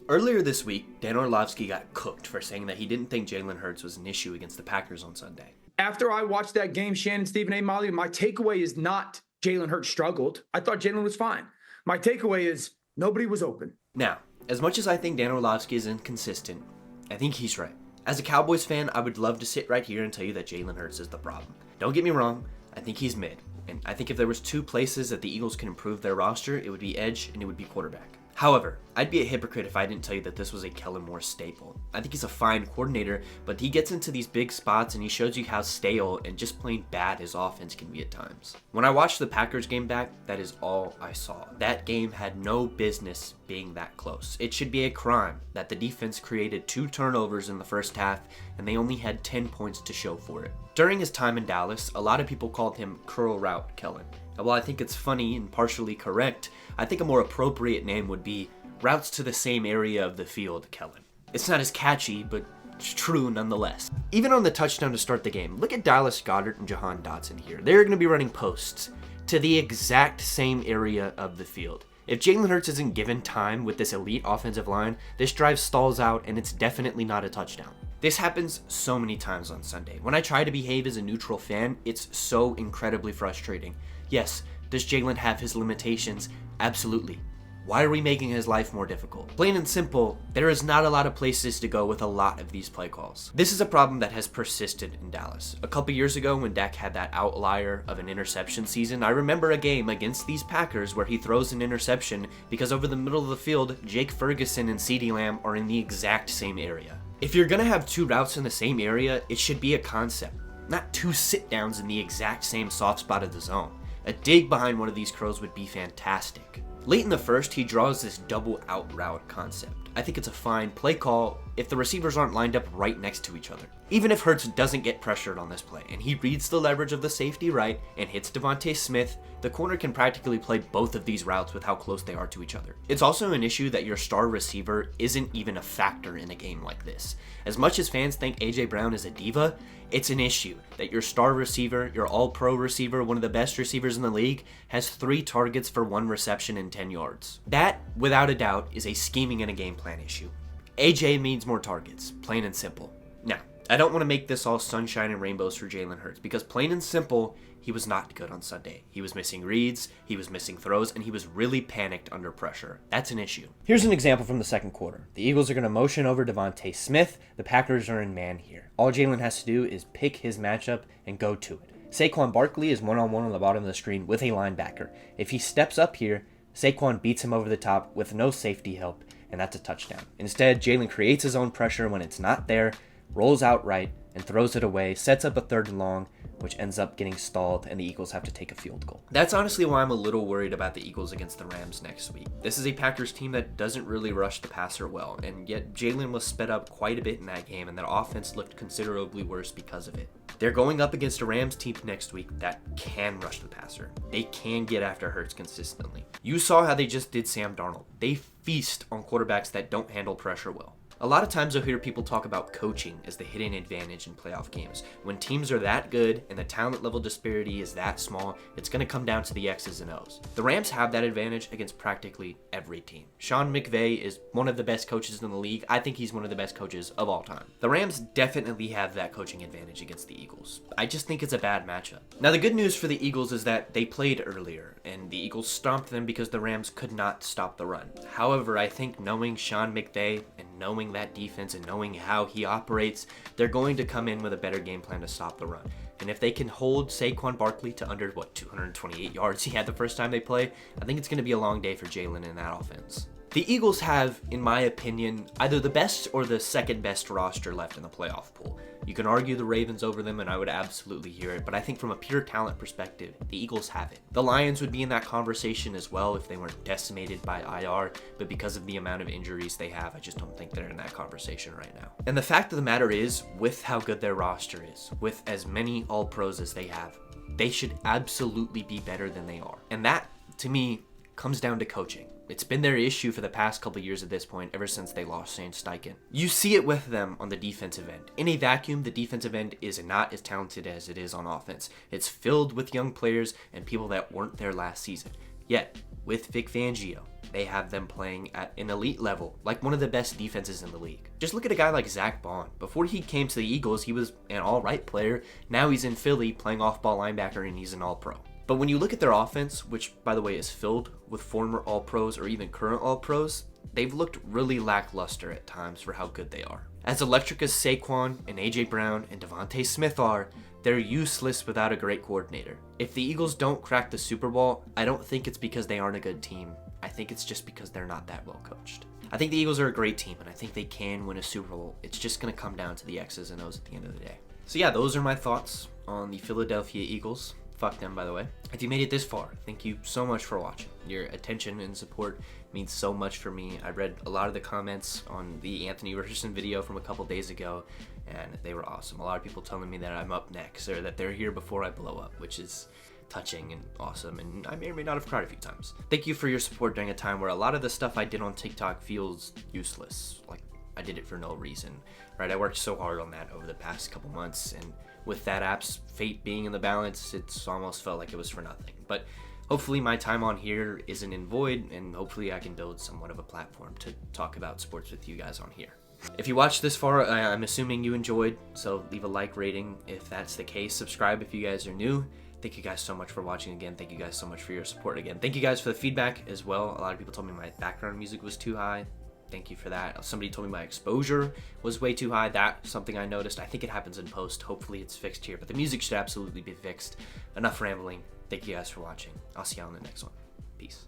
Earlier this week, Dan Orlovsky got cooked for saying that he didn't think Jaylen Herz was an issue against the Packers on Sunday. After I watched that game, Shannon, Stephen A. Molly, my takeaway is not Jaylen Herz struggled. I thought Jaylen was fine. My takeaway is nobody was open. Now, as much as I think Dan Orlovsky is inconsistent, I think he's right. As a Cowboys fan, I would love to sit right here and tell you that Jaylen Herz is the problem. Don't get me wrong, I think he's mid. And I think if there was two places that the Eagles can improve their roster, it would be edge and it would be quarterback. However, I'd be a hypocrite if I didn't tell you that this was a Kellen Moore staple. I think he's a fine coordinator, but he gets into these big spots and he shows you how stale and just plain bad his offense can be at times. When I watched the Packers game back, that is all I saw. That game had no business being that close. It should be a crime that the defense created 2 turnovers in the first half and they only had 10 points to show for it. During his time in Dallas, a lot of people called him Curl Route Kellen. And while I think it's funny and partially correct, I think a more appropriate name would be Routes to the Same Area of the Field Kellen. It's not as catchy, but it's true nonetheless. Even on the touchdown to start the game, look at Dallas Goedert and Jahan Dotson here. They're going to be running posts to the exact same area of the field. If Jaylen Herz isn't given time with this elite offensive line, this drive stalls out and it's definitely not a touchdown. This happens so many times on Sunday. When I try to behave as a neutral fan, it's so incredibly frustrating. Yes, does Jaylen have his limitations? Absolutely. Why are we making his life more difficult? Plain and simple, there is not a lot of places to go with a lot of these play calls. This is a problem that has persisted in Dallas. A couple years ago when Dak had that outlier of an interception season, I remember a game against these Packers where he throws an interception because over the middle of the field, Jake Ferguson and CeeDee Lamb are in the exact same area. If you're gonna have 2 routes in the same area, it should be a concept, not 2 sit-downs in the exact same soft spot of the zone. A dig behind one of these curls would be fantastic. Late in the first, he draws this double out route concept. I think it's a fine play call if the receivers aren't lined up right next to each other. Even if Hertz doesn't get pressured on this play and he reads the leverage of the safety right and hits Devontae Smith, the corner can practically play both of these routes with how close they are to each other. It's also an issue that your star receiver isn't even a factor in a game like this. As much as fans think AJ Brown is a diva, it's an issue that your star receiver, your all-pro receiver, one of the best receivers in the league, has 3 targets for 1 reception and 10 yards. That, without a doubt, is a scheming and a game plan issue. AJ needs more targets, plain and simple. Now, I don't want to make this all sunshine and rainbows for Jaylen Herz because plain and simple, he was not good on Sunday. He was missing reads, he was missing throws, and he was really panicked under pressure. That's an issue. Here's an example from the second quarter. The Eagles are going to motion over Devontae Smith. The Packers are in man here. All Jaylen has to do is pick his matchup and go to it. Saquon Barkley is one-on-one on the bottom of the screen with a linebacker. If he steps up here, Saquon beats him over the top with no safety help, and that's a touchdown. Instead, Jaylen creates his own pressure when it's not there, rolls out right, and throws it away, sets up a 3rd and long, which ends up getting stalled, and the Eagles have to take a field goal. That's honestly why I'm a little worried about the Eagles against the Rams next week. This is a Packers team that doesn't really rush the passer well, and yet Jaylen was sped up quite a bit in that game, and that offense looked considerably worse because of it. They're going up against a Rams team next week that can rush the passer. They can get after Hertz consistently. You saw how they just did Sam Darnold. They feast on quarterbacks that don't handle pressure well. A lot of times you'll hear people talk about coaching as the hidden advantage in playoff games. When teams are that good and the talent level disparity is that small, it's going to come down to the X's and O's. The Rams have that advantage against practically every team. Sean McVay is one of the best coaches in the league. I think he's one of the best coaches of all time. The Rams definitely have that coaching advantage against the Eagles. I just think it's a bad matchup. Now the good news for the Eagles is that they played earlier and the Eagles stomped them because the Rams could not stop the run. However, I think knowing Sean McVay and knowing that defense and knowing how he operates, they're going to come in with a better game plan to stop the run. And if they can hold Saquon Barkley to under, 228 yards he had the first time they play, I think it's going to be a long day for Jaylen in that offense. The Eagles have, in my opinion, either the best or the second best roster left in the playoff pool. You can argue the Ravens over them, and I would absolutely hear it, but I think from a pure talent perspective, the Eagles have it. The Lions would be in that conversation as well if they weren't decimated by IR, but because of the amount of injuries they have, I just don't think they're in that conversation right now. And the fact of the matter is, with how good their roster is, with as many All-Pros as they have, they should absolutely be better than they are. And that, to me, comes down to coaching. It's been their issue for the past couple years at this point, ever since they lost Shane Steichen. You see it with them on the defensive end. In a vacuum, the defensive end is not as talented as it is on offense. It's filled with young players and people that weren't there last season. Yet, with Vic Fangio. They have them playing at an elite level, like one of the best defenses in the league. Just look at a guy like Zach Bond. Before he came to the Eagles, he was an all-right player. Now he's in Philly playing off-ball linebacker, and he's an all-pro. But when you look at their offense, which, by the way, is filled with former all-pros or even current all-pros, they've looked really lackluster at times for how good they are. As electric as Saquon and A.J. Brown and Devontae Smith are, they're useless without a great coordinator. If the Eagles don't crack the Super Bowl, I don't think it's because they aren't a good team. I think it's just because they're not that well coached. I think the Eagles are a great team, and I think they can win a Super Bowl. It's just going to come down to the X's and O's at the end of the day. So yeah, those are my thoughts on the Philadelphia Eagles. Fuck them, by the way. If you made it this far, thank you so much for watching. Your attention and support means so much for me. I read a lot of the comments on the Anthony Richardson video from a couple days ago, and they were awesome. A lot of people telling me that I'm up next, or that they're here before I blow up, which is touching and awesome, and I may or may not have cried a few times. Thank you for your support during a time where a lot of the stuff I did on TikTok feels useless. Like, I did it for no reason, right? I worked so hard on that over the past couple months, and with that app's fate being in the balance, it's almost felt like it was for nothing. But hopefully my time on here isn't in void, and hopefully I can build somewhat of a platform to talk about sports with you guys on here. If you watched this far, I'm assuming you enjoyed, so leave a like rating if that's the case. Subscribe if you guys are new. Thank you guys so much for watching again. Thank you guys so much for your support again. Thank you guys for the feedback as well. A lot of people told me my background music was too high. Thank you for that. Somebody told me my exposure was way too high. That's something I noticed. I think it happens in post. Hopefully it's fixed here, but the music should absolutely be fixed. Enough rambling. Thank you guys for watching. I'll see you on the next one. Peace.